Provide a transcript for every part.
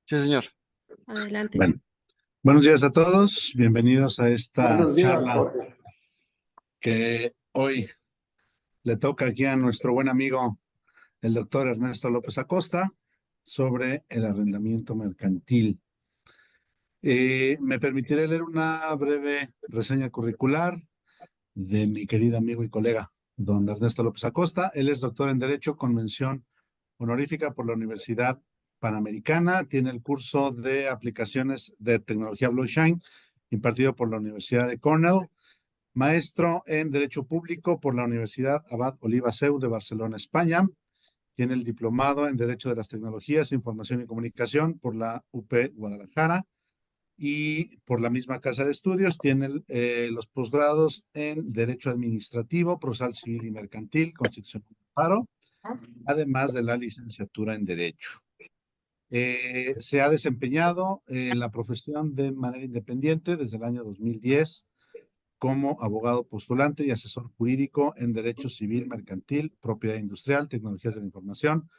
Sí, señor. Adelante. Bueno, buenos días a todos. Bienvenidos a esta Buenos días, charla Jorge. que hoy le toca aquí a nuestro buen amigo, el doctor Ernesto López Acosta, sobre el arrendamiento mercantil. Me permitiré leer una breve reseña curricular de mi querido amigo y colega, don Ernesto López Acosta. Él es doctor en Derecho con mención honorífica por la Universidad Panamericana. Tiene el curso de aplicaciones de tecnología blockchain impartido por la Universidad de Cornell. Maestro en Derecho Público por la Universidad Abad Oliva Seu de Barcelona, España. Tiene el diplomado en Derecho de las Tecnologías, Información y Comunicación por la UP Guadalajara y por la misma casa de estudios. Tiene los posgrados en Derecho Administrativo, Procesal Civil y Mercantil, Constitución y Amparo, además de la licenciatura en Derecho. Se ha desempeñado en la profesión de manera independiente desde el año 2010 como abogado postulante y asesor jurídico en Derecho Civil, Mercantil, Propiedad Industrial, Tecnologías de la Información,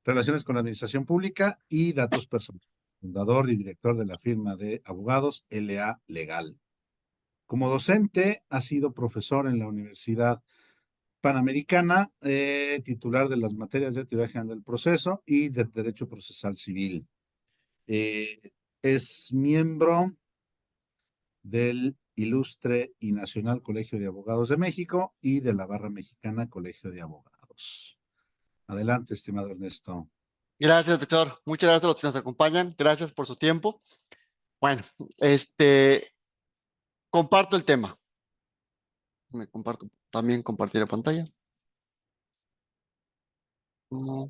Relaciones con la Administración Pública y Datos Personales. Fundador y director de la firma de abogados LA Legal. Como docente, ha sido profesor en la Universidad Panamericana, titular de las materias de Teoría General del Proceso y de Derecho Procesal Civil. Es miembro del Ilustre y Nacional Colegio de Abogados de México y de la Barra Mexicana Colegio de Abogados. Adelante, estimado Ernesto. Gracias, doctor. Muchas gracias a los que nos acompañan. Gracias por su tiempo. Bueno, comparto el tema. Me comparto, también compartir la pantalla. Mm,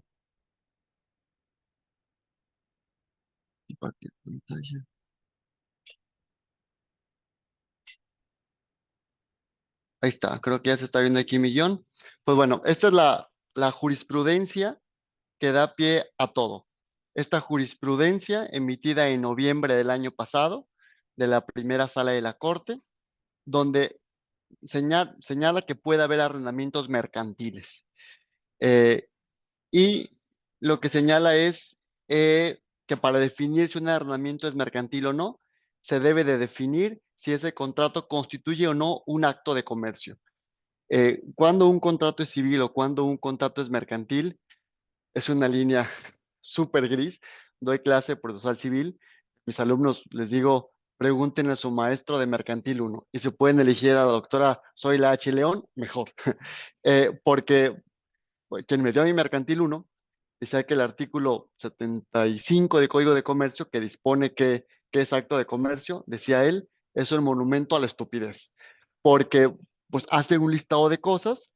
Compartir pantalla. Ahí está, creo que ya se está viendo aquí mi guión. Pues bueno, esta es la jurisprudencia que da pie a todo. Esta jurisprudencia emitida en noviembre del año pasado de la primera sala de la Corte, donde señala que puede haber arrendamientos mercantiles. Eh, y lo que señala es que para definir si un arrendamiento es mercantil o no, se debe de definir si ese contrato constituye o no un acto de comercio. Cuando un contrato es civil o cuando un contrato es mercantil, es una línea súper gris. Doy clase de procesal civil. Mis alumnos les digo, pregúntenle a su maestro de mercantil uno. Y si pueden elegir a la doctora Zoila H. León, mejor. Porque quien me dio a mi mercantil uno decía que el artículo 75 de Código de Comercio, que dispone que es acto de comercio, decía él, es un monumento a la estupidez. Porque pues hace un listado de cosas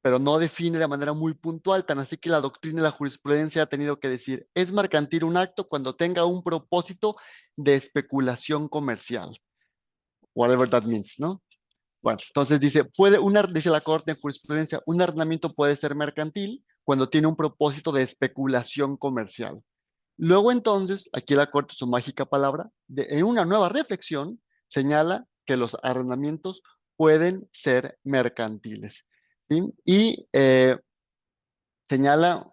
pero no define de manera muy puntual, tan así que la doctrina y la jurisprudencia ha tenido que decir, es mercantil un acto cuando tenga un propósito de especulación comercial, whatever that means, ¿no? Bueno, entonces dice, dice la Corte en jurisprudencia, un arrendamiento puede ser mercantil cuando tiene un propósito de especulación comercial. Luego entonces, aquí la Corte, su mágica palabra, en una nueva reflexión, señala que los arrendamientos pueden ser mercantiles. ¿Sí? Y señala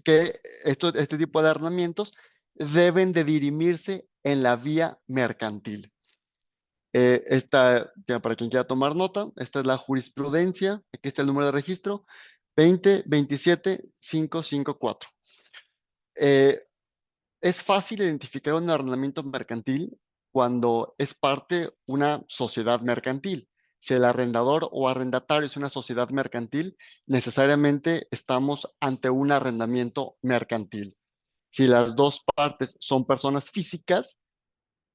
que este tipo de arrendamientos deben de dirimirse en la vía mercantil. Para quien quiera tomar nota, esta es la jurisprudencia, aquí está el número de registro, 20-27-554. Es fácil identificar un arrendamiento mercantil cuando es parte una sociedad mercantil. Si el arrendador o arrendatario es una sociedad mercantil, necesariamente estamos ante un arrendamiento mercantil. Si las dos partes son personas físicas,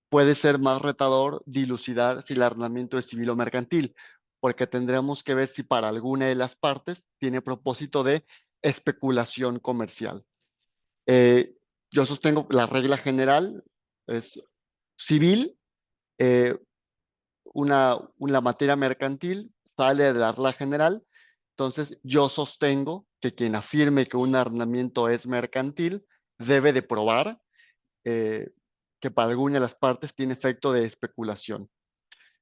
puede ser más retador dilucidar si el arrendamiento es civil o mercantil, porque tendremos que ver si para alguna de las partes tiene propósito de especulación comercial. Eh, yo sostengo la regla general es civil, eh, una materia mercantil sale de la regla general, entonces yo sostengo que quien afirme que un arrendamiento es mercantil debe de probar eh, que para alguna de las partes tiene efecto de especulación.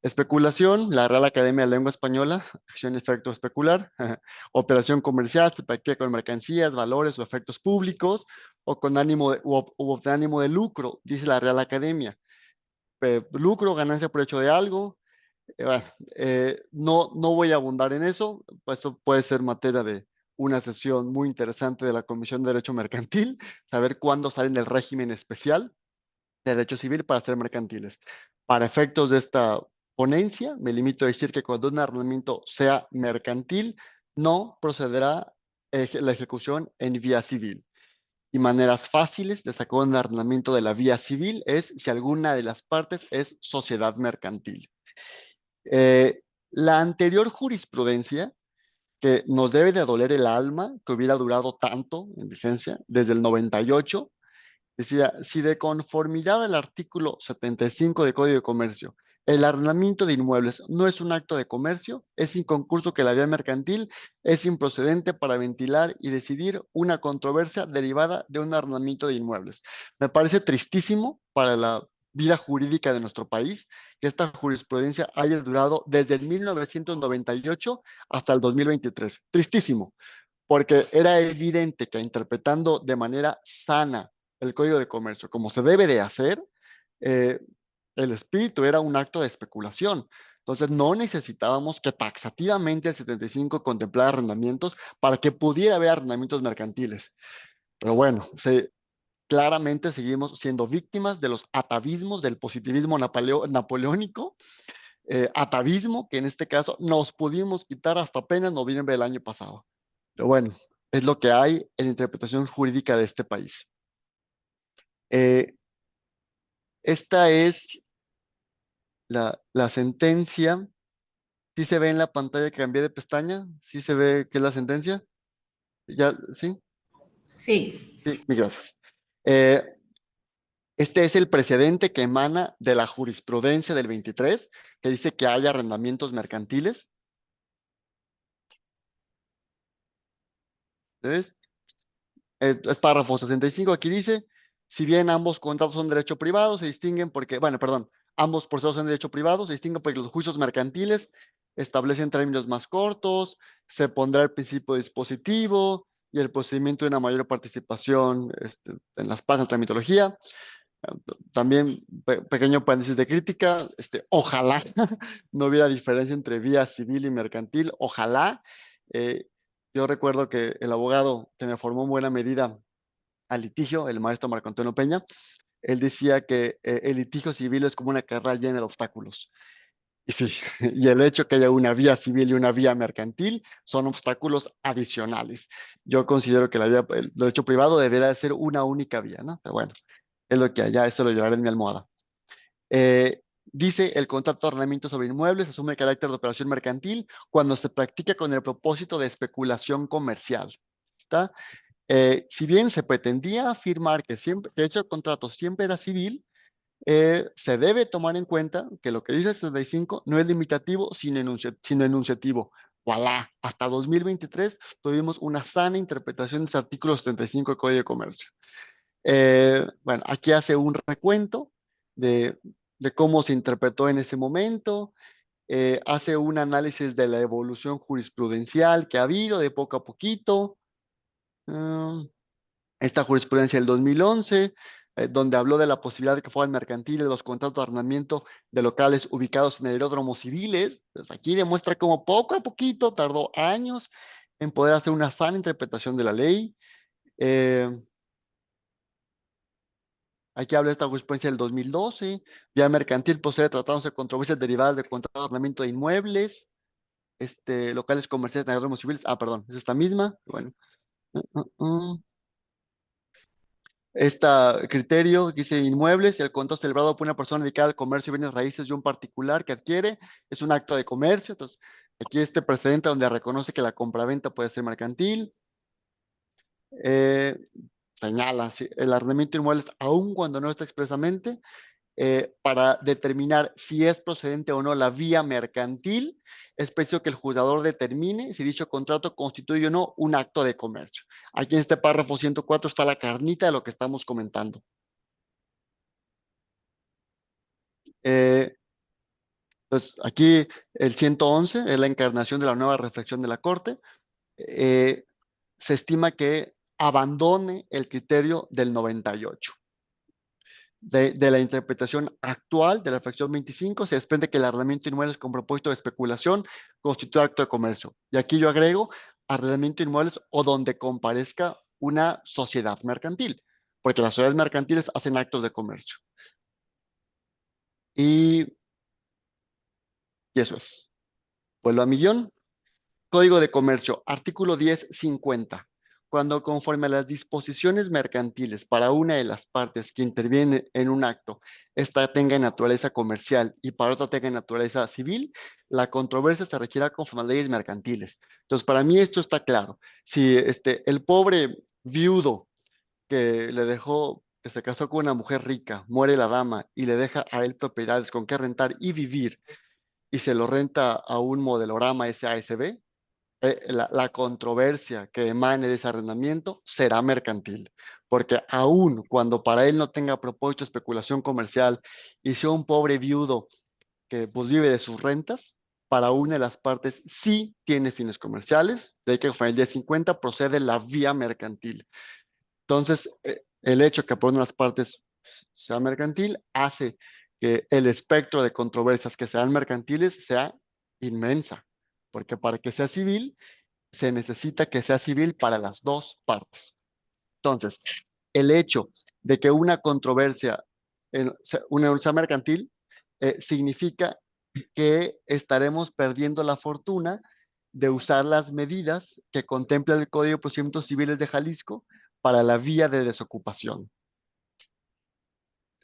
Especulación, la Real Academia de Lengua Española, acción y efecto especular. Operación comercial, se practica con mercancías, valores o efectos públicos o con ánimo u de ánimo de lucro, dice la Real Academia. Lucro, ganancia por hecho de algo. Bueno, no voy a abundar en eso, pues eso puede ser materia de una sesión muy interesante de la Comisión de Derecho Mercantil, saber cuándo salen del régimen especial de derecho civil para ser mercantiles. Para efectos de esta ponencia, me limito a decir que cuando un arrendamiento sea mercantil, no procederá la ejecución en vía civil. Y maneras fáciles de sacar un arrendamiento de la vía civil es si alguna de las partes es sociedad mercantil. La anterior jurisprudencia, que nos debe de doler el alma, que hubiera durado tanto en vigencia, desde el 98, decía, si de conformidad al artículo 75 del Código de Comercio, el arrendamiento de inmuebles no es un acto de comercio, es inconcurso que la vía mercantil es improcedente para ventilar y decidir una controversia derivada de un arrendamiento de inmuebles. Me parece tristísimo para la vida jurídica de nuestro país que esta jurisprudencia haya durado desde el 1998 hasta el 2023. Tristísimo, porque era evidente que interpretando de manera sana el Código de Comercio, como se debe de hacer, eh, el espíritu era un acto de especulación. Entonces no necesitábamos que taxativamente el 75 contemplara arrendamientos para que pudiera haber arrendamientos mercantiles. Pero bueno, claramente seguimos siendo víctimas de los atavismos del positivismo napoleónico, atavismo que en este caso nos pudimos quitar hasta apenas noviembre del año pasado. Pero bueno, es lo que hay en interpretación jurídica de este país. Eh, Esta es la sentencia. ¿Sí se ve en la pantalla que cambié de pestaña? ¿Sí se ve que es la sentencia? ¿Ya? ¿Sí? Sí, Sí, mil gracias. Eh, este es el precedente que emana de la jurisprudencia del 23, que dice que hay arrendamientos mercantiles. ¿Ves? Es párrafo 65, aquí dice, si bien ambos contratos son derecho privado, se distinguen porque, bueno, perdón, ambos procesos son derecho privado, se distinguen porque los juicios mercantiles establecen términos más cortos, se pondrá el principio dispositivo y el procedimiento de una mayor participación en las partes de tramitología. También, pequeño paréntesis de crítica, ojalá no hubiera diferencia entre vía civil y mercantil, ojalá. Eh, yo recuerdo que el abogado que me formó en buena medida al litigio, el maestro Marco Antonio Peña, él decía que el litigio civil es como una carrera llena de obstáculos. Y sí, y el hecho que haya una vía civil y una vía mercantil son obstáculos adicionales. Yo considero que el derecho privado debería ser una única vía, ¿no? Pero bueno, es lo que hay, ya eso lo llevaré en mi almohada. Dice, el contrato de arrendamiento sobre inmuebles asume el carácter de operación mercantil cuando se practica con el propósito de especulación comercial. ¿Está? Si bien se pretendía afirmar que ese contrato siempre era civil, se debe tomar en cuenta que lo que dice el 75 no es limitativo, sino enunciativo. Voilà, hasta 2023 tuvimos una sana interpretación de ese artículo 75 del Código de Comercio. Bueno, aquí hace un recuento de, de cómo se interpretó en ese momento, hace un análisis de la evolución jurisprudencial que ha habido de poco a poquito. Mm, Esta jurisprudencia del 2011, donde habló de la posibilidad de que fueran mercantiles los contratos de arrendamiento de locales ubicados en aeródromos civiles. Pues aquí demuestra cómo poco a poquito tardó años en poder hacer una sana interpretación de la ley. Eh, Aquí habla de esta jurisprudencia del 2012. Vía mercantil procede tratándose de controversias derivadas de contratos de arrendamiento de inmuebles, locales comerciales en aeródromos civiles. Ah, perdón, es esta misma. Bueno. Uh, uh, uh. Este criterio que dice inmuebles, el contrato celebrado por una persona dedicada al comercio de bienes raíces de un particular que adquiere, es un acto de comercio. Entonces, aquí este precedente donde reconoce que la compraventa puede ser mercantil. Eh, Señala, sí, el arrendamiento de inmuebles, aun cuando no está expresamente, para determinar si es procedente o no la vía mercantil, es preciso que el juzgador determine si dicho contrato constituye o no un acto de comercio. Aquí en este párrafo 104 está la carnita de lo que estamos comentando. Aquí el 111 es la encarnación de la nueva reflexión de la Corte. Eh, Se estima que abandone el criterio del 98. De la interpretación actual de la fracción 25 se desprende que el arrendamiento de inmuebles con propósito de especulación constituye acto de comercio. Y aquí yo agrego arrendamiento de inmuebles o donde comparezca una sociedad mercantil, porque las sociedades mercantiles hacen actos de comercio. Y, y eso es. Vuelvo a millón. Código de Comercio, artículo 1050. Cuando conforme a las disposiciones mercantiles para una de las partes que interviene en un acto, esta tenga naturaleza comercial y para otra tenga naturaleza civil, la controversia se requiera conforme a las leyes mercantiles. Entonces, para mí esto está claro. Si el pobre viudo que le dejó, que se casó con una mujer rica, muere la dama y le deja a él propiedades con que rentar y vivir, y se lo renta a un modelorama SASB, la controversia que emane de ese arrendamiento será mercantil, porque aun cuando para él no tenga propósito de especulación comercial y sea un pobre viudo que pues vive de sus rentas, para una de las partes sí tiene fines comerciales, de ahí que con el 1050 procede la vía mercantil. Entonces, el hecho que por una de las partes sea mercantil hace que el espectro de controversias que sean mercantiles sea inmensa, porque para que sea civil se necesita que sea civil para las dos partes. Entonces, el hecho de que una controversia, una sea mercantil, significa que estaremos perdiendo la fortuna de usar las medidas que contempla el Código de Procedimientos Civiles de Jalisco para la vía de desocupación.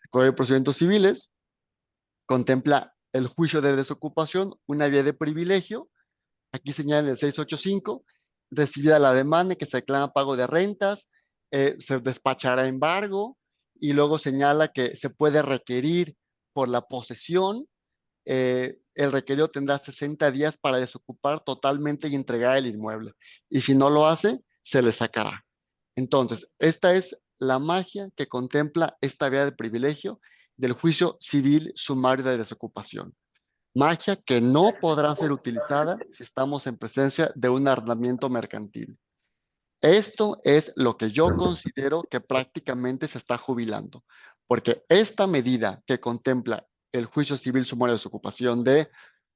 El Código de Procedimientos Civiles contempla el juicio de desocupación, una vía de privilegio. Aquí señala en el 685, recibida la demanda que se reclama pago de rentas, se despachará embargo y luego señala que se puede requerir por la posesión. El requerido tendrá 60 días para desocupar totalmente y entregar el inmueble. Y si no lo hace, se le sacará. Entonces, esta es la magia que contempla esta vía de privilegio del juicio civil sumario de desocupación. Magia que no podrá ser utilizada si estamos en presencia de un arrendamiento mercantil. Esto es lo que yo considero que prácticamente se está jubilando, porque esta medida que contempla el juicio civil sumario de desocupación de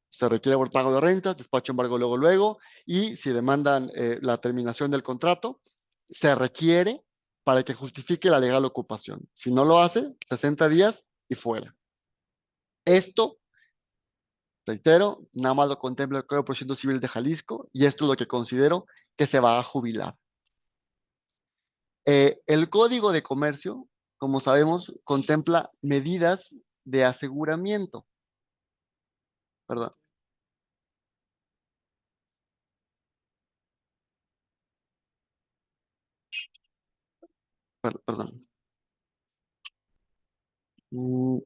se requiere por pago de rentas, despacho embargo luego, y si demandan la terminación del contrato, se requiere para que justifique la legal ocupación. Si no lo hace, 60 días y fuera. Esto, reitero, nada más lo contempla el Código de Procedimientos Civiles de Jalisco y esto es lo que considero que se va a jubilar. El Código de Comercio, como sabemos, contempla medidas de aseguramiento. Perdón, perdón. Mm,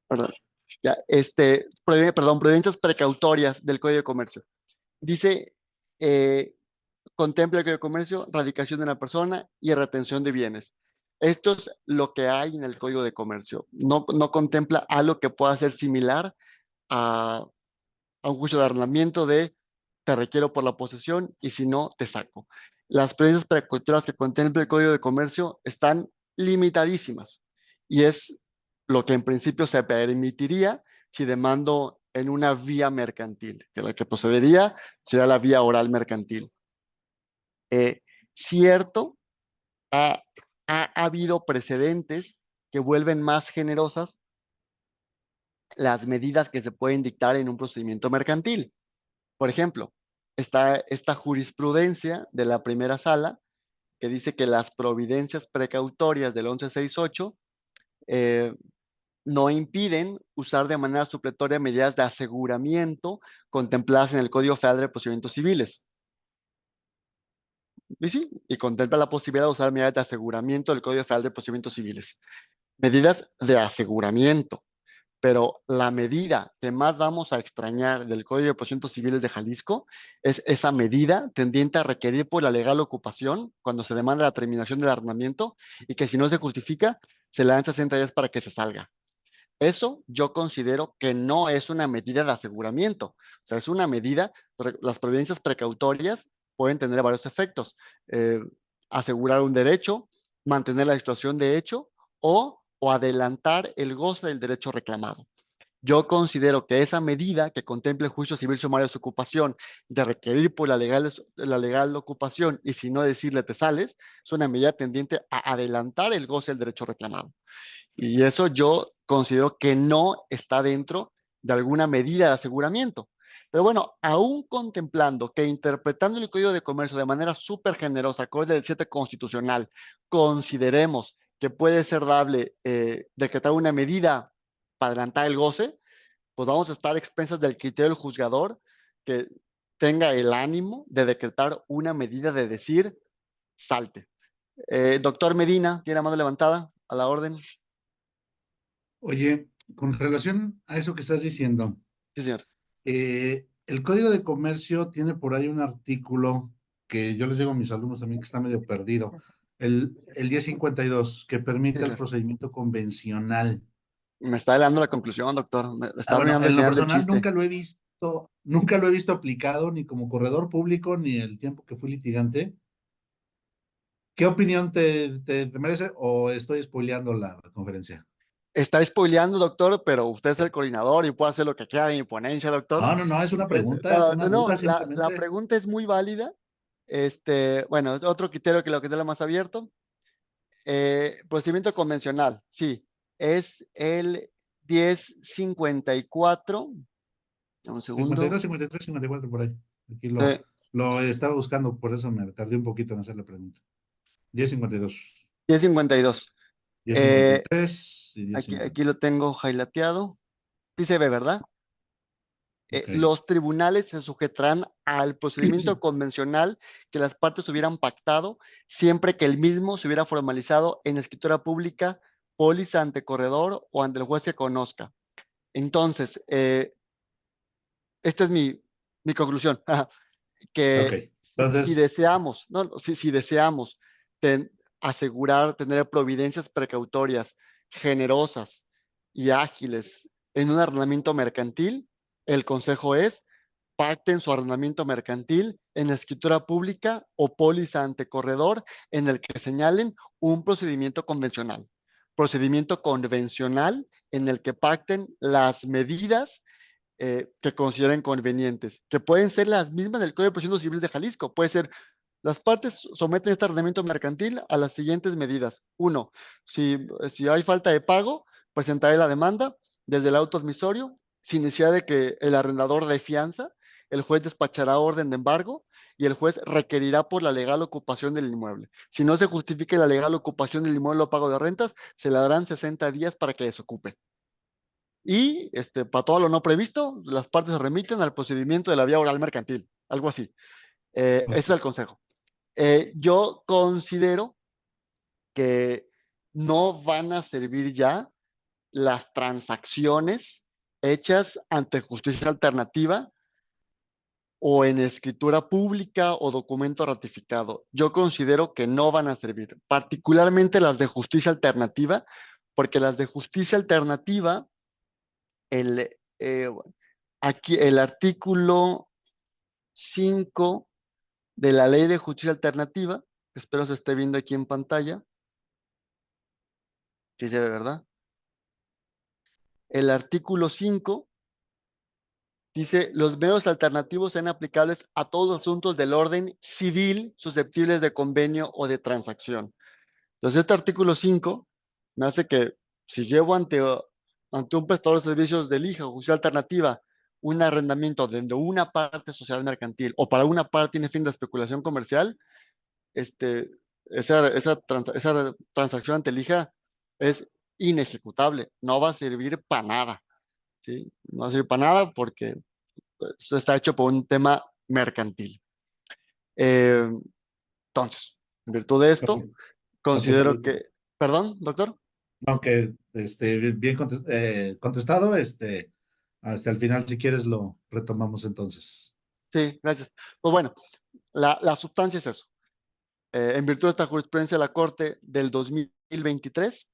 Perdón. Ya, perdón, providencias precautorias del Código de Comercio. Dice, eh, contempla el Código de Comercio, radicación de una persona y retención de bienes. Esto es lo que hay en el Código de Comercio. No contempla algo que pueda ser similar a, a un juicio de arrendamiento de te requiero por la posesión y si no, te saco. Las providencias precautorias que contempla el Código de Comercio están limitadísimas y es lo que en principio se permitiría si demando en una vía mercantil, que la que procedería sería la vía oral mercantil. Eh, Cierto, ha, ha habido precedentes que vuelven más generosas las medidas que se pueden dictar en un procedimiento mercantil. Por ejemplo, está esta jurisprudencia de la primera sala que dice que las providencias precautorias del 1168 eh, no impiden usar de manera supletoria medidas de aseguramiento contempladas en el Código Federal de Procedimientos Civiles. Y sí, y contempla la posibilidad de usar medidas de aseguramiento del Código Federal de Procedimientos Civiles. Medidas de aseguramiento. pero la medida que más vamos a extrañar del Código de Procedimientos Civiles de Jalisco es esa medida tendiente a requerir por la legal ocupación cuando se demanda la terminación del arrendamiento y que si no se justifica, se le dan 60 días para que se salga. Eso yo considero que no es una medida de aseguramiento, o sea, es una medida, las providencias precautorias pueden tener varios efectos, eh, asegurar un derecho, mantener la situación de hecho o adelantar el goce del derecho reclamado. Yo considero que esa medida que contemple el juicio civil sumario de su ocupación, de requerir por la legal ocupación y si no decirle te sales, es una medida tendiente a adelantar el goce del derecho reclamado. Y eso yo considero que no está dentro de alguna medida de aseguramiento. Pero bueno, aún contemplando que interpretando el Código de Comercio de manera súper generosa, acorde del 7 constitucional, consideremos que puede ser dable decretar una medida para adelantar el goce, pues vamos a estar expensas del criterio del juzgador que tenga el ánimo de decretar una medida de decir salte. Doctor Medina, tiene la mano levantada, a la orden. Oye, con relación a eso que estás diciendo, Sí, señor. el Código de Comercio tiene por ahí un artículo que yo les digo a mis alumnos también que está medio perdido, el 1052, que Sí, permite el señor. procedimiento convencional. Me está dando la conclusión, doctor. Me está Bueno, arruinando el en lo final del personal chiste. nunca lo he visto aplicado ni como corredor público ni el tiempo que fui litigante. ¿Qué opinión te merece o estoy spoileando la conferencia? Está spoileando, doctor, pero usted es el coordinador y puede hacer lo que quiera en mi ponencia, doctor. No, no, no, es No, una no, no, duda la simplemente. pregunta es muy válida. Bueno, es otro criterio que lo que tenga más abierto. Procedimiento convencional, sí, es el 1054. Un 52, segundo. 53, 54 por ahí. Aquí Sí, lo estaba buscando, por eso me tardé un poquito en hacer la pregunta. 1052, 1052. Eh, 1053 y aquí 1050. lo tengo highlighted. Sí se ve, ¿verdad? Ok. Los tribunales se sujetarán al procedimiento convencional que las partes hubieran pactado siempre que el mismo se hubiera formalizado en escritura pública, póliza ante corredor o ante el juez que conozca. Entonces, esta es mi conclusión, Ok. que si Entonces, deseamos, no, no, si deseamos ten- asegurar tener providencias precautorias generosas y ágiles en un arrendamiento mercantil, el consejo es pacten su arrendamiento mercantil en la escritura pública o póliza ante corredor en el que señalen un procedimiento convencional. Procedimiento convencional en el que pacten las medidas que consideren convenientes, que pueden ser las mismas del Código de Procedimientos Civiles de Jalisco. Puede ser, las partes someten este arrendamiento mercantil a las siguientes medidas. Uno, si hay falta de pago, presentaré la demanda desde el auto admisorio, sin necesidad de que el arrendador dé fianza, el juez despachará orden de embargo y el juez requerirá por la legal ocupación del inmueble. Si no se justifique la legal ocupación del inmueble o pago de rentas, se le darán 60 días para que desocupe. Y para todo lo no previsto, las partes se remiten al procedimiento de la vía oral mercantil, algo así. Ese es ok, el consejo. Yo considero que no van a servir ya las transacciones hechas ante justicia alternativa o en escritura pública o documento ratificado. Yo considero que no van a servir, particularmente las de justicia alternativa, porque las de justicia alternativa, el, aquí el artículo 5 de la Ley de Justicia Alternativa, que espero se esté viendo aquí en pantalla, si se ve, ¿verdad? El artículo 5 dice, los medios alternativos sean aplicables a todos los asuntos del orden civil susceptibles de convenio o de transacción. Entonces, este artículo 5 me hace que si llevo ante un prestador de servicios de lija o justicia alternativa un arrendamiento de una parte social mercantil o para una parte tiene fin de especulación comercial, este, esa transacción ante lija es inejecutable, no va a servir para nada, ¿sí? No va a servir para nada porque pues, está hecho por un tema mercantil. Eh, entonces, en virtud de ok, esto, ok, considero que, perdón, doctor. Aunque, bien contestado, hasta el final, si quieres, lo retomamos entonces. Sí, gracias. Pues bueno, la sustancia es eso. En virtud de esta jurisprudencia de la Corte del 2023,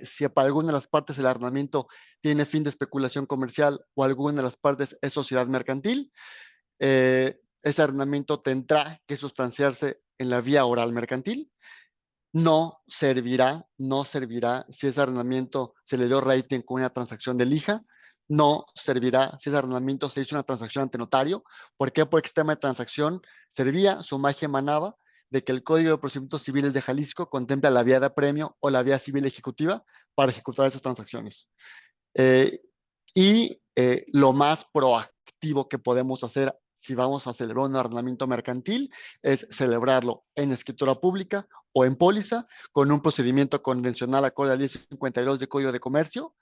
si para alguna de las partes el armamento tiene fin de especulación comercial o alguna de las partes es sociedad mercantil, ese arrendamiento tendrá que sustanciarse en la vía oral mercantil. No servirá si ese arrendamiento se le dio rating con una transacción de lija. No servirá si ese arrendamiento se hizo una transacción ante notario. ¿Por qué? Porque este tema de transacción servía, su magia emanaba de que el Código de Procedimientos Civiles de Jalisco contempla la vía de apremio o la vía civil ejecutiva para ejecutar esas transacciones. Eh, y lo más proactivo que podemos hacer si vamos a celebrar un arrendamiento mercantil es celebrarlo en escritura pública o en póliza con un procedimiento convencional acorde al 1052 de Código de Comercio,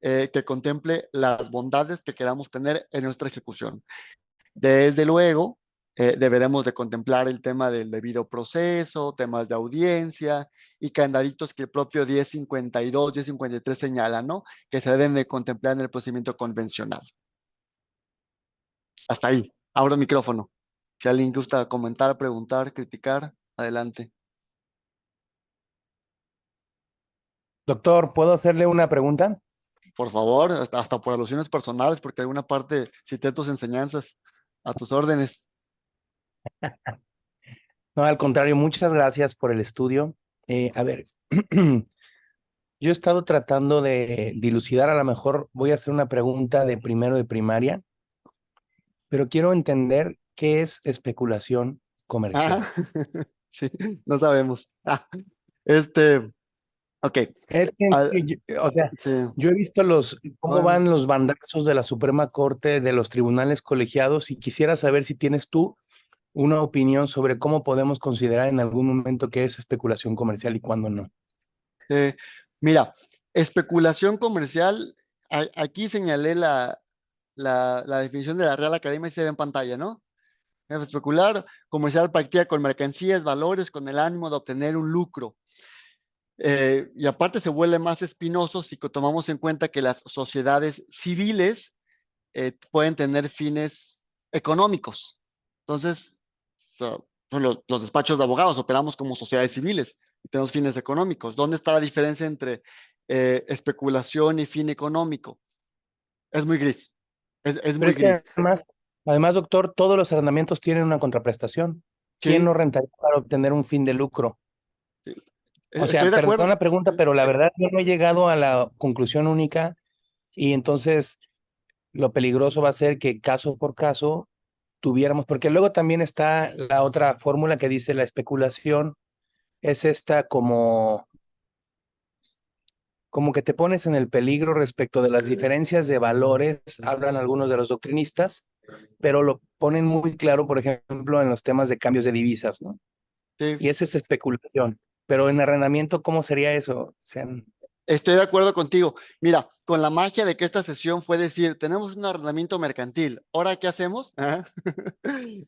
que contemple las bondades que queramos tener en nuestra ejecución. Desde luego, deberemos de contemplar el tema del debido proceso, temas de audiencia y candaditos que el propio 1052, 1053 señala, ¿no? Que se deben de contemplar en el procedimiento convencional. Hasta ahí. Abro el micrófono. Si alguien gusta comentar, preguntar, criticar, adelante. Doctor, ¿puedo hacerle una pregunta? Por favor, hasta por alusiones personales, porque alguna parte cité tus enseñanzas a tus órdenes. No, al contrario, muchas gracias por el estudio. A ver, yo he estado tratando de dilucidar, a lo mejor voy a hacer una pregunta de primero de primaria, pero quiero entender qué es especulación comercial. Ah, sí, no sabemos. Este, ok. Es que, en Al- serio, o sea, sí, yo he visto cómo bueno. van los bandazos de la Suprema Corte, de los tribunales colegiados, y quisiera saber si tienes tú una opinión sobre cómo podemos considerar en algún momento qué es especulación comercial y cuándo no. Eh, Mira, especulación comercial, aquí señalé la definición de la Real Academia y se ve en pantalla, ¿no? Especular comercial practica con mercancías, valores, con el ánimo de obtener un lucro. Y aparte se vuelve más espinoso si tomamos en cuenta que las sociedades civiles pueden tener fines económicos. Entonces, son los despachos de abogados operamos como sociedades civiles y tenemos fines económicos. ¿Dónde está la diferencia entre especulación y fin económico? Es muy gris. Es Pero muy es que gris. además, doctor, todos los arrendamientos tienen una contraprestación. ¿Quién Sí, no rentaría para obtener un fin de lucro? sí, O estoy sea, de perdón acuerdo. la pregunta, pero la verdad yo no he llegado a la conclusión única y entonces lo peligroso va a ser que caso por caso tuviéramos, porque luego también está la otra fórmula que dice la especulación, es esta como que te pones en el peligro respecto de las diferencias de valores, hablan algunos de los doctrinistas, pero lo ponen muy claro, por ejemplo, en los temas de cambios de divisas, ¿no? Sí, Y esa es especulación. Pero en arrendamiento, ¿cómo sería eso? O sea, estoy de acuerdo contigo. Mira, con la magia de que esta sesión fue decir, tenemos un arrendamiento mercantil, ¿ahora qué hacemos?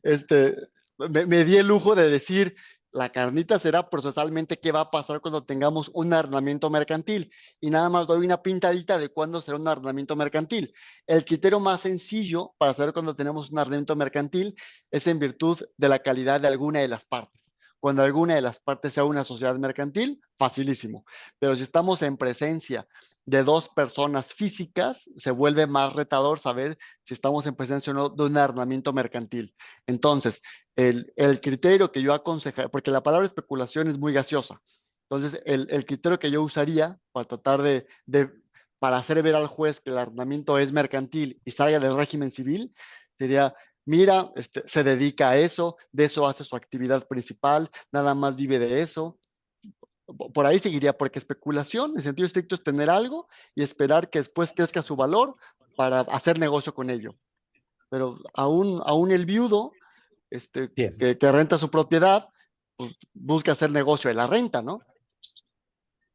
Este, me di el lujo de decir, la carnita será procesalmente qué va a pasar cuando tengamos un arrendamiento mercantil. Y nada más doy una pintadita de cuándo será un arrendamiento mercantil. El criterio más sencillo para saber cuándo tenemos un arrendamiento mercantil es en virtud de la calidad de alguna de las partes. Cuando alguna de las partes sea una sociedad mercantil, facilísimo. Pero si estamos en presencia de dos personas físicas, se vuelve más retador saber si estamos en presencia o no de un arrendamiento mercantil. Entonces, el criterio que yo aconsejaría, porque la palabra especulación es muy gaseosa, entonces el criterio que yo usaría para tratar para hacer ver al juez que el arrendamiento es mercantil y salga del régimen civil, sería, mira, se dedica a eso, de eso hace su actividad principal, nada más vive de eso. Por ahí seguiría, porque especulación, en sentido estricto, es tener algo y esperar que después crezca su valor para hacer negocio con ello. Pero aún el viudo, yes. que renta su propiedad, pues busca hacer negocio de la renta, ¿no?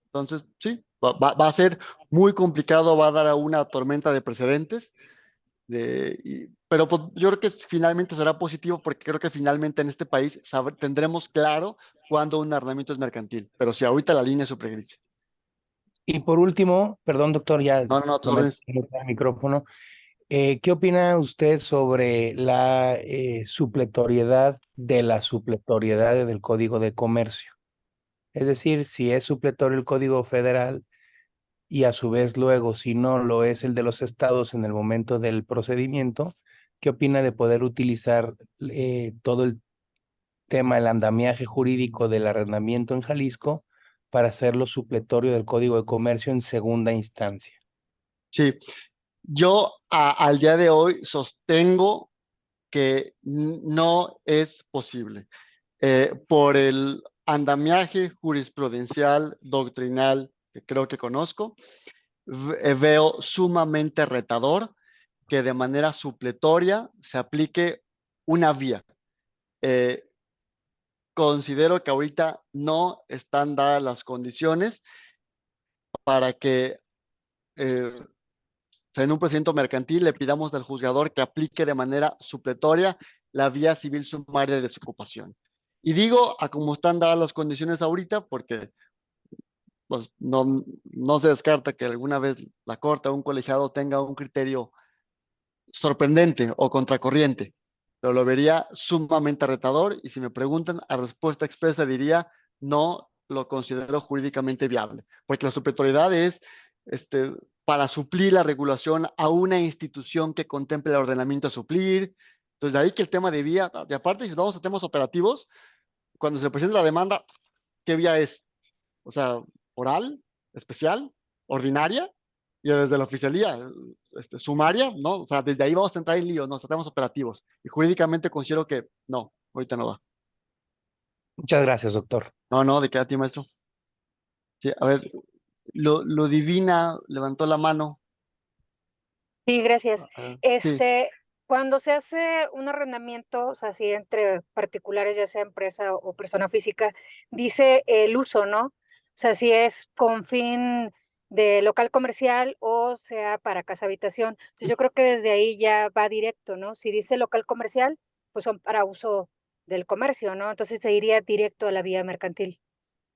Entonces, sí, va a ser muy complicado, va a dar a una tormenta de precedentes, pero pues, yo creo que finalmente será positivo porque creo que finalmente en este país tendremos claro cuándo un arrendamiento es mercantil. Pero sí, ahorita la línea es súper gris. Y por último, perdón, doctor, ya No, no, no, todo prometí quitar el micrófono. ¿Qué opina usted sobre la supletoriedad de las supletoriedades del Código de Comercio? Es decir, si es supletorio el Código Federal y a su vez luego, si no lo es el de los estados en el momento del procedimiento, ¿qué opina de poder utilizar todo el tema, el andamiaje jurídico del arrendamiento en Jalisco para hacerlo supletorio del Código de Comercio en segunda instancia? Sí, yo al día de hoy sostengo que no es posible. Por el andamiaje jurisprudencial, doctrinal, que creo que conozco, veo sumamente retador que de manera supletoria se aplique una vía. Eh, Considero que ahorita no están dadas las condiciones para que en un procedimiento mercantil le pidamos al juzgador que aplique de manera supletoria la vía civil sumaria de desocupación. Y digo a cómo están dadas las condiciones ahorita, porque pues, no se descarta que alguna vez la Corte o un colegiado tenga un criterio sorprendente o contracorriente, pero lo vería sumamente retador y si me preguntan a respuesta expresa diría no lo considero jurídicamente viable, porque la supletoriedad es este, para suplir la regulación a una institución que contemple el ordenamiento a suplir. Entonces, de ahí que el tema de vía, de aparte, si nos vamos a temas operativos, cuando se presenta la demanda, ¿qué vía es? O sea, oral, especial, ordinaria, y desde la oficialía, sumaria, ¿no? O sea, desde ahí vamos a entrar en lío, nos tratamos operativos. Y jurídicamente considero que no, ahorita no va. Muchas gracias, doctor. No, no, ¿de qué a ti, maestro? Sí, a ver, lo divina levantó la mano. Sí, gracias. Sí, Cuando se hace un arrendamiento, o sea, así entre particulares, ya sea empresa o persona física, dice el uso, ¿no? O sea, si es con fin de local comercial o sea para casa habitación. Entonces yo creo que desde ahí ya va directo, ¿no? Si dice local comercial, pues son para uso del comercio, ¿no? Entonces se iría directo a la vía mercantil.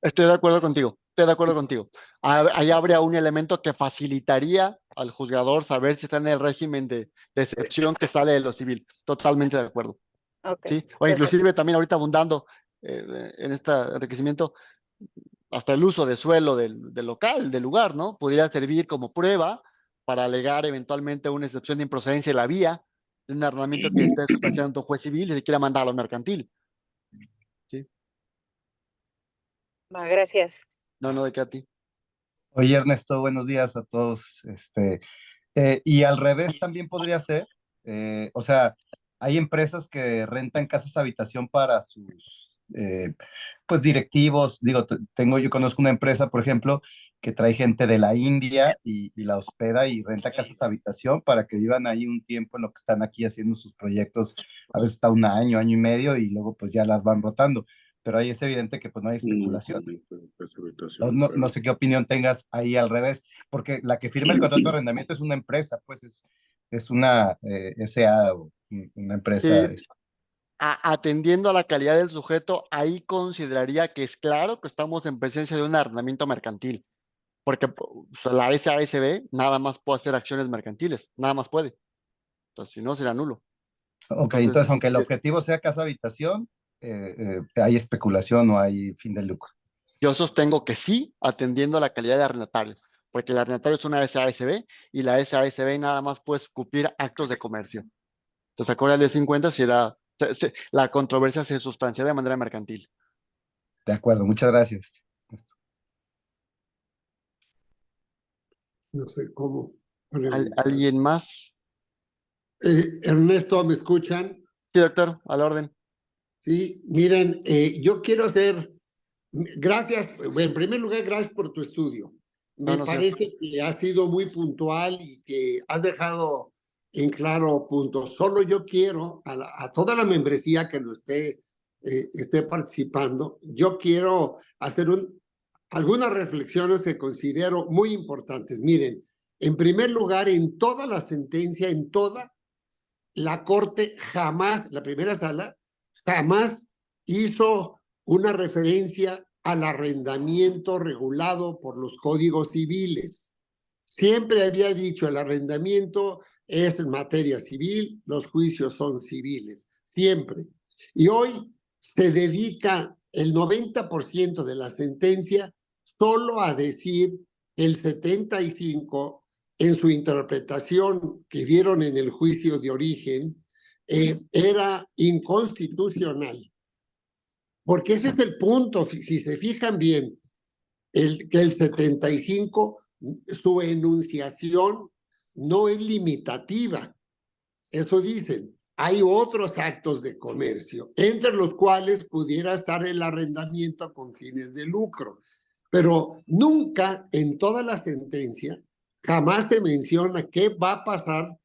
estoy de acuerdo contigo. Estoy de acuerdo contigo. Ahí habría un elemento que facilitaría al juzgador saber si está en el régimen de excepción que sale de lo civil. Totalmente de acuerdo. Ok, ¿Sí? O perfecto. inclusive también ahorita abundando en este enriquecimiento, hasta el uso de suelo del local, del lugar, ¿no? Podría servir como prueba para alegar eventualmente una excepción de improcedencia de la vía de un arrendamiento que esté sustanciado ante un juez civil y se quiera mandar a lo mercantil. ¿Sí? Gracias. No, no, de qué a ti. Oye, Ernesto, buenos días a todos. Y al revés también podría ser, o sea, hay empresas que rentan casas habitación para sus, pues, directivos. Digo, yo conozco una empresa, por ejemplo, que trae gente de la India y la hospeda y renta casas habitación para que vivan ahí un tiempo en lo que están aquí haciendo sus proyectos. A veces está un año, año y medio y luego pues ya las van rotando. Pero ahí es evidente que pues no hay especulación. No sé qué opinión tengas ahí al revés, porque la que firma el contrato de arrendamiento es una empresa, pues es una SA o una empresa. Sí, atendiendo a la calidad del sujeto, ahí consideraría que es claro que estamos en presencia de un arrendamiento mercantil, porque la SASB nada más puede hacer acciones mercantiles, nada más puede. Entonces, si no, será nulo. Ok, Entonces, entonces aunque el objetivo sea casa habitación, hay especulación o hay fin de lucro. yo sostengo que sí, atendiendo a la calidad de arrendatarios, porque el arrendatario es una SASB y la SASB nada más puede cumplir actos de comercio. Entonces, acorde al 50, si la controversia se sustancia de manera mercantil. De acuerdo, muchas gracias. No sé cómo preguntar. ¿Alguien más? Ernesto, ¿me escuchan? Sí, doctor, a la orden. Sí, miren, yo quiero hacer, gracias, en primer lugar, gracias por tu estudio. Me No es cierto. parece que has sido muy puntual y que has dejado en claro puntos. Solo yo quiero, a toda la membresía que lo esté participando, yo quiero hacer algunas reflexiones que considero muy importantes. Miren, en primer lugar, en toda la sentencia, en toda la Corte jamás, la primera sala, jamás hizo una referencia al arrendamiento regulado por los códigos civiles. Siempre había dicho, el arrendamiento es en materia civil, los juicios son civiles, siempre. Y hoy se dedica el 90% de la sentencia solo a decir el 75% en su interpretación que dieron en el juicio de origen era inconstitucional. Porque ese es el punto, si se fijan bien, que el 75, su enunciación no es limitativa. Eso dicen, hay otros actos de comercio, entre los cuales pudiera estar el arrendamiento con fines de lucro. Pero nunca en toda la sentencia, jamás se menciona qué va a pasar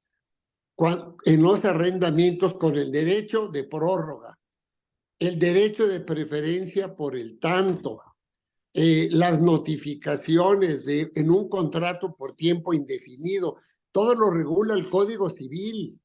en los arrendamientos con el derecho de prórroga, el derecho de preferencia por el tanto, las notificaciones en un contrato por tiempo indefinido, todo lo regula el Código Civil.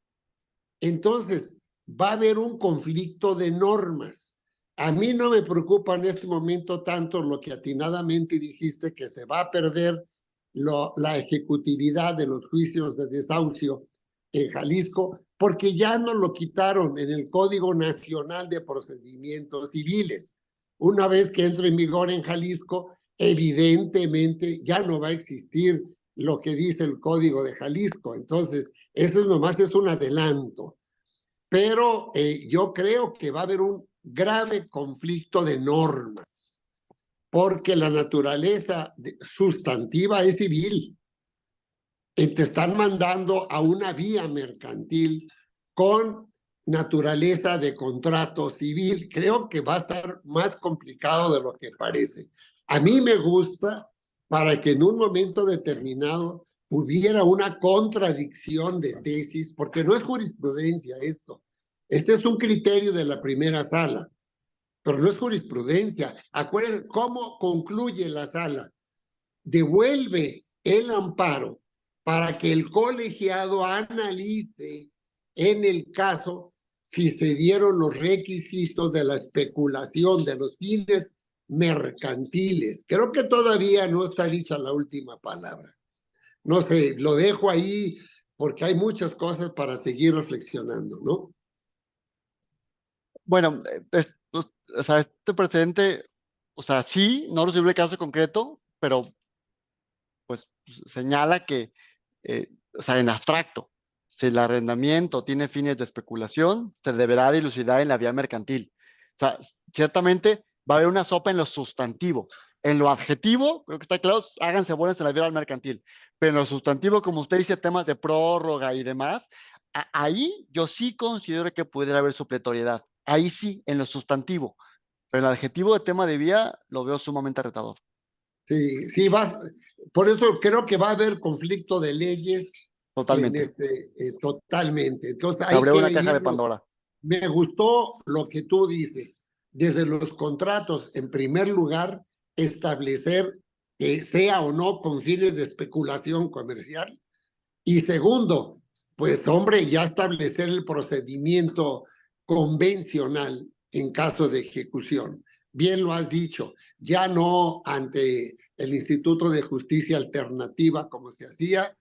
Entonces, va a haber un conflicto de normas. A mí no me preocupa en este momento tanto lo que atinadamente dijiste, que se va a perder la ejecutividad de los juicios de desahucio en Jalisco, porque ya no lo quitaron en el Código Nacional de Procedimientos Civiles. Una vez que entre en vigor en Jalisco, evidentemente ya no va a existir lo que dice el Código de Jalisco. Entonces, eso nomás es un adelanto. Pero yo creo que va a haber un grave conflicto de normas, porque la naturaleza sustantiva es civil. Te están mandando a una vía mercantil con naturaleza de contrato civil. Creo que va a estar más complicado de lo que parece. A mí me gusta para que en un momento determinado hubiera una contradicción de tesis, porque no es jurisprudencia esto. Este es un criterio de la primera sala, pero no es jurisprudencia. Acuérdense cómo concluye la sala. Devuelve el amparo para que el colegiado analice en el caso si se dieron los requisitos de la especulación de los fines mercantiles. Creo que todavía no está dicha la última palabra. No sé, lo dejo ahí porque hay muchas cosas para seguir reflexionando, ¿no? Bueno, o sea, este precedente, o sea, sí, no resuelve el caso concreto, pero pues señala que, o sea, en abstracto, si el arrendamiento tiene fines de especulación, se deberá dilucidar en la vía mercantil. O sea, ciertamente va a haber una sopa en lo sustantivo. En lo adjetivo, creo que está claro, háganse buenas en la vía mercantil. Pero en lo sustantivo, como usted dice, temas de prórroga y demás, ahí yo sí considero que pudiera haber supletoriedad. Ahí sí, en lo sustantivo. Pero en el adjetivo de tema de vía lo veo sumamente retador. Sí, sí, por eso creo que va a haber conflicto de leyes Totalmente. totalmente. Entonces Se hay abrió una que caja de irnos. Pandora. Me gustó lo que tú dices. Desde los contratos, en primer lugar, establecer que sea o no con fines de especulación comercial. Y segundo, pues hombre, ya establecer el procedimiento convencional en caso de ejecución. Bien lo has dicho, ya no ante el Instituto de Justicia Alternativa como se hacía,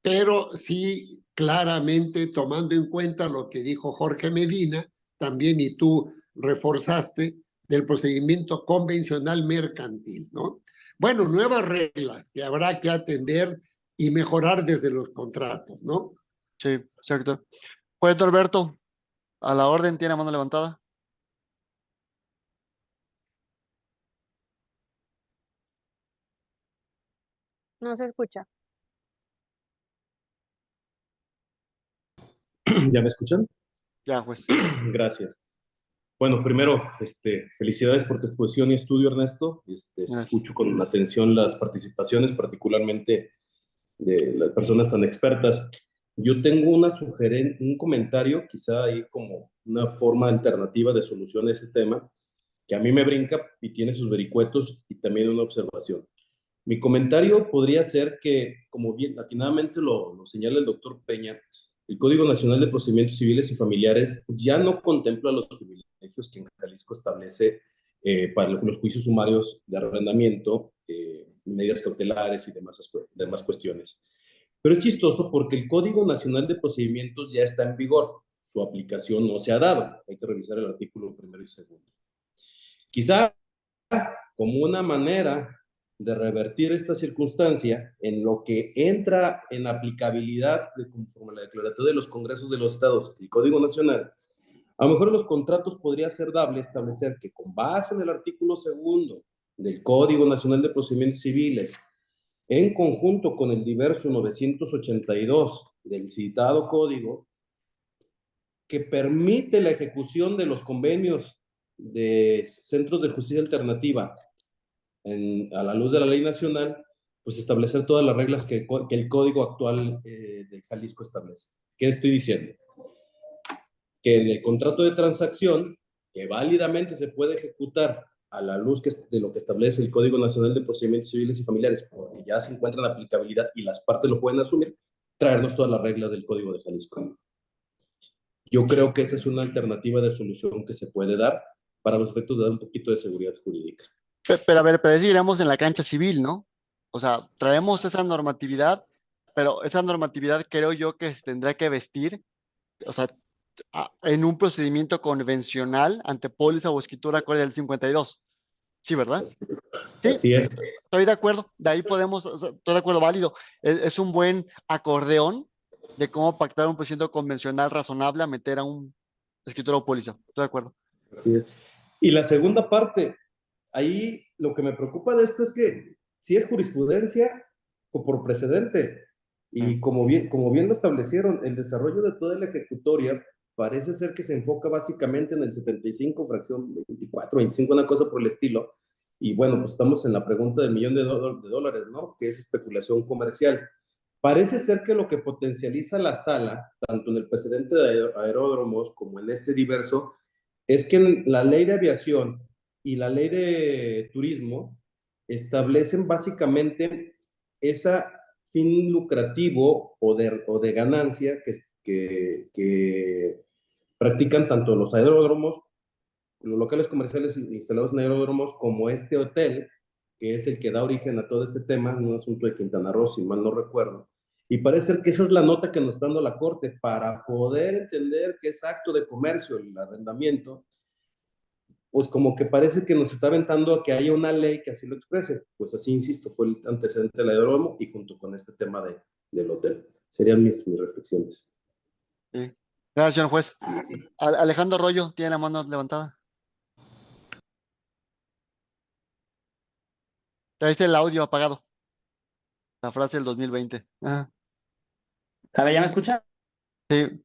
pero sí claramente tomando en cuenta lo que dijo Jorge Medina, también y tú reforzaste, del procedimiento convencional mercantil, ¿no? Bueno, nuevas reglas que habrá que atender y mejorar desde los contratos, ¿no? Sí, cierto. Juez Norberto, a la orden, tiene mano levantada. No se escucha. ¿Ya me escuchan? Ya, juez. Gracias. Bueno, primero, felicidades por tu exposición y estudio, Ernesto. Escucho con atención las participaciones, particularmente de las personas tan expertas. Yo tengo un comentario, quizá ahí como una forma alternativa de solución a este tema, que a mí me brinca y tiene sus vericuetos, y también una observación. Mi comentario podría ser que, como bien atinadamente lo señala el doctor Peña, el Código Nacional de Procedimientos Civiles y Familiares ya no contempla los privilegios que en Jalisco establece para los juicios sumarios de arrendamiento, medidas cautelares y demás cuestiones. Pero es chistoso porque el Código Nacional de Procedimientos ya está en vigor. Su aplicación no se ha dado. Hay que revisar el artículo 1 y 2. Quizá como una manera de revertir esta circunstancia en lo que entra en aplicabilidad conforme a la declaratoria de los congresos de los estados y el Código Nacional, a lo mejor en los contratos podría ser dable establecer que con base en el artículo 2 del Código Nacional de Procedimientos Civiles, en conjunto con el diverso 982 del citado código, que permite la ejecución de los convenios de centros de justicia alternativa a la luz de la ley nacional, pues establecer todas las reglas que el código actual de Jalisco establece. ¿Qué estoy diciendo? Que en el contrato de transacción, que válidamente se puede ejecutar a la luz de lo que establece el Código Nacional de Procedimientos Civiles y Familiares, porque ya se encuentra en aplicabilidad y las partes lo pueden asumir, traernos todas las reglas del Código de Jalisco. Yo creo que esa es una alternativa de solución que se puede dar para los efectos de dar un poquito de seguridad jurídica. Pero a ver, pero seguiremos en la cancha civil, ¿no? O sea, traemos esa normatividad, pero esa normatividad creo yo que se tendrá que vestir, o sea, en un procedimiento convencional ante póliza o escritura acorde del 52. Sí, ¿verdad? Sí, Así es. estoy de acuerdo. De ahí podemos, o sea, estoy de acuerdo, válido. Es un buen acordeón de cómo pactar un procedimiento convencional razonable a meter a un escritura o póliza. Estoy de acuerdo. Así es. Y la segunda parte, ahí lo que me preocupa de esto es que si es jurisprudencia o por precedente, y como bien lo establecieron, el desarrollo de toda la ejecutoria parece ser que se enfoca básicamente en el 75, fracción 24, 25, una cosa por el estilo, y bueno, pues estamos en la pregunta del millón de dólares, ¿no? Que es especulación comercial. Parece ser que lo que potencializa la sala, tanto en el precedente de aeródromos como en este diverso, es que la ley de aviación y la ley de turismo establecen básicamente ese fin lucrativo o de ganancia que practican tanto los aeródromos, los locales comerciales instalados en aeródromos, como este hotel, que es el que da origen a todo este tema, un asunto de Quintana Roo, si mal no recuerdo. Y parece ser que esa es la nota que nos está dando la Corte para poder entender que es acto de comercio el arrendamiento. Pues como que parece que nos está aventando a que haya una ley que así lo exprese. Pues así, insisto, fue el antecedente del aeródromo y junto con este tema del hotel. Serían mis reflexiones. Sí. Gracias, señor juez. Alejandro Arroyo tiene la mano levantada. Traiste el audio apagado. La frase del 2020. Ajá. A ver, ¿ya me escucha? Sí.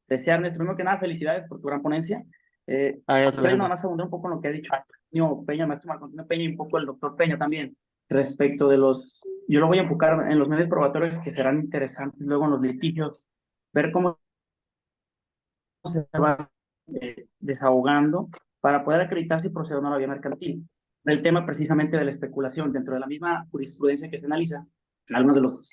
Decía Ernesto, primero que nada, felicidades por tu gran ponencia. Gracias, Estoy Alejandro. nada más abundar un poco en lo que ha dicho Antonio Peña, maestro Marco Antonio Peña, y un poco el doctor Peña también, respecto de yo lo voy a enfocar en los medios probatorios que serán interesantes luego en los litigios, ver cómo se va desahogando para poder acreditar si procede o no la vía mercantil. El tema precisamente de la especulación dentro de la misma jurisprudencia que se analiza, algunas de las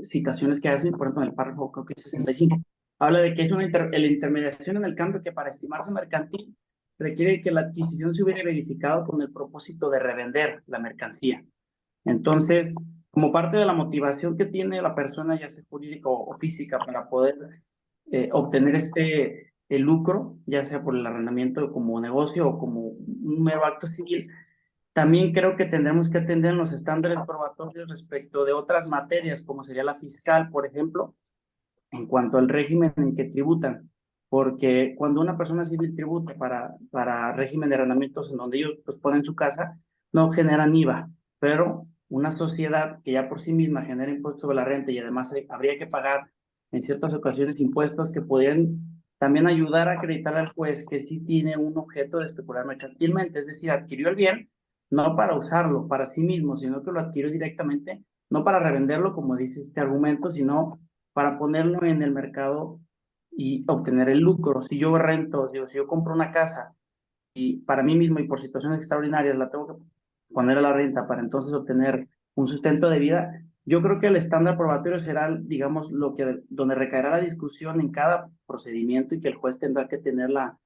citaciones que hacen, por ejemplo en el párrafo creo que es 65, habla de que es la intermediación en el cambio que para estimarse mercantil requiere que la adquisición se hubiera verificado con el propósito de revender la mercancía. Entonces, como parte de la motivación que tiene la persona, ya sea jurídica o física, para poder obtener el lucro, ya sea por el arrendamiento como negocio o como un mero acto civil, también creo que tendremos que atender los estándares probatorios respecto de otras materias, como sería la fiscal, por ejemplo, en cuanto al régimen en que tributan, porque cuando una persona civil tributa para régimen de arrendamientos en donde ellos pues, ponen su casa, no generan IVA, pero una sociedad que ya por sí misma genera impuestos sobre la renta y además habría que pagar en ciertas ocasiones impuestos que podrían también ayudar a acreditar al juez que sí tiene un objeto de especular mercantilmente, es decir, adquirió el bien no para usarlo para sí mismo, sino que lo adquirió directamente, no para revenderlo, como dice este argumento, sino para ponerlo en el mercado y obtener el lucro. Si yo rento, si yo compro una casa y para mí mismo y por situaciones extraordinarias la tengo que poner a la renta para entonces obtener un sustento de vida, Yo creo que el estándar probatorio será, digamos, donde recaerá la discusión en cada procedimiento y que el juez tendrá que tener la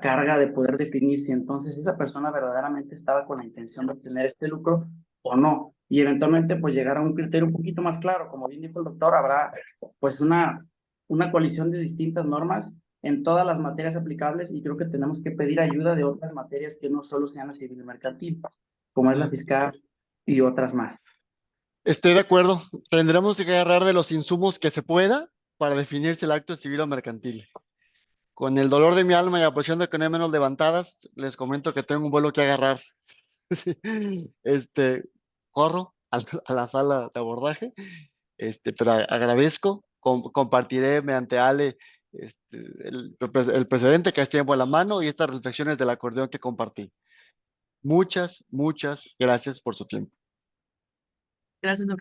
carga de poder definir si entonces esa persona verdaderamente estaba con la intención de obtener este lucro o no. Y eventualmente pues llegar a un criterio un poquito más claro. Como bien dijo el doctor, habrá pues una colisión de distintas normas en todas las materias aplicables y creo que tenemos que pedir ayuda de otras materias que no solo sean la civil y mercantil, como es la fiscal y otras más. Estoy de acuerdo. Tendremos que agarrar de los insumos que se pueda para definir si el acto es civil o mercantil. Con el dolor de mi alma y aprovechando que no hay menos levantadas, les comento que tengo un vuelo que agarrar. Sí. Corro a la sala de abordaje, pero agradezco. Compartiré mediante Ale el precedente que es tiempo en la mano y estas reflexiones del acordeón que compartí. Muchas, muchas gracias por su tiempo. Gracias, doctor.